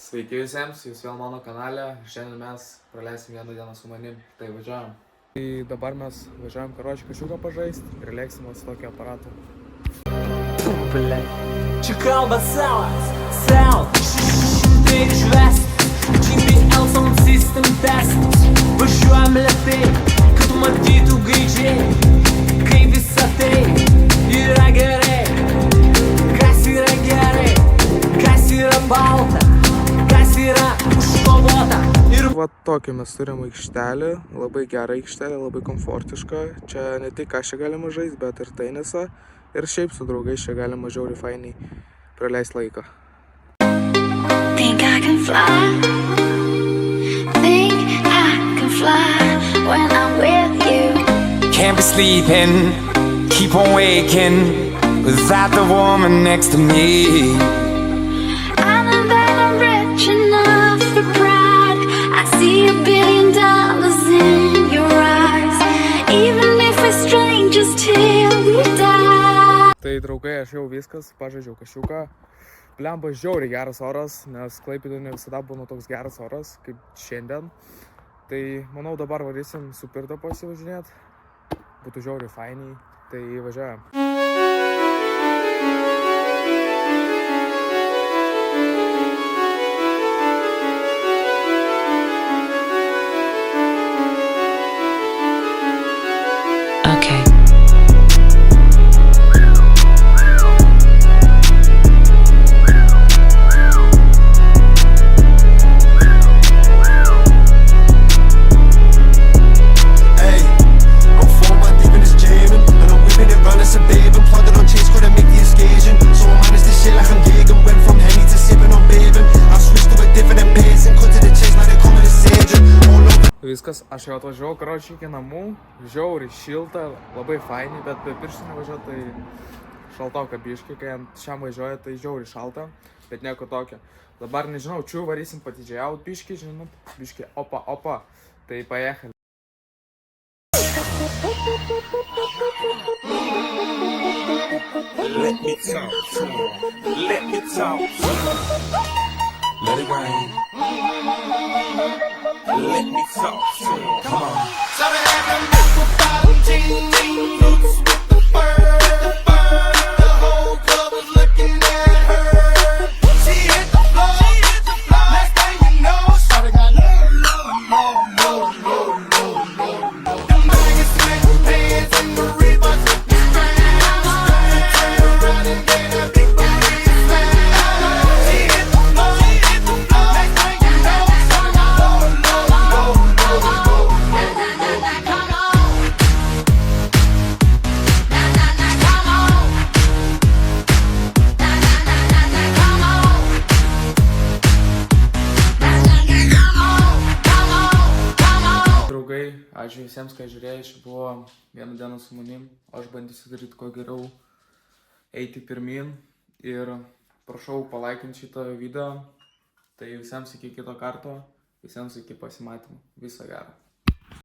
Sveiki visiems, jūs vėl mano kanale. Šiandien mes praleisim vieną dieną su manim, tai važiuojam. Tai dabar mes važiuojam kačiuką pažaisti ir lėksim su tokio aparato. Čia kalba salas, tai išvest, GPL sound system testas. Važiuojam lėtai, kad matytų gaidžiai, kaip visa tai yra gerai. Kas yra gerai, kas yra balta, kas yra užkovota. Va tokį mes turim aikštelį, labai gerą aikštelę, labai komfortišką. Čia ne tik ką čia galima žaisti, bet ir tenisą. Ir šiaip su draugais čia galima žiauriai fainiai praleisti laiką. Think I can fly, think I can fly when I'm with you. Can't be sleeping, keep on waking without the woman next to me. I know that I'm rich enough for pride. I see $1 billion in your eyes, even if we're strangers till we die. Tai draugai, aš jau viskas, pažaidžiau kačiuką. Blemba žiauriai geras oras, nes Klaipėdoje ne visada būna toks geras oras kaip šiandien. Tai manau dabar varysim su Pirda pasivažinėt. Būtų žiauriai fainiai, tai važiuojam. Okay. Viskas, aš jau atvažiavau, iki namų, žiauriai šilta, labai fainiai, bet be pirštinių važiuoju, tai šaltoka biški, kai ant šiam važiuoju, tai žiauriai šalta, bet nieko tokio. Dabar nežinau, čia varysim patidžiaut biški, žinot, biški, opa, tai pajechali. Let me talk to him. Let me talk to him. Let it rain. Let me talk to him. Come on. So they have them nickel bottom jeans, boots with the fur. The whole club was looking at her. She hit the floor. Next thing you know, shawty got low. Them banging smack pants and the Reeboks with the straps. Turn around and get a big booty slap. She hit the floor. Next thing you know, shawty got low. Draugai, ačiū visiems, kai žiūrėjai, čia buvo vieną dieną su manim, aš bandysiu daryti kuo geriau, eiti pirmin ir prašau palaikinti šitą video, tai visiems iki kito karto, visiems iki pasimatymų, viso gero.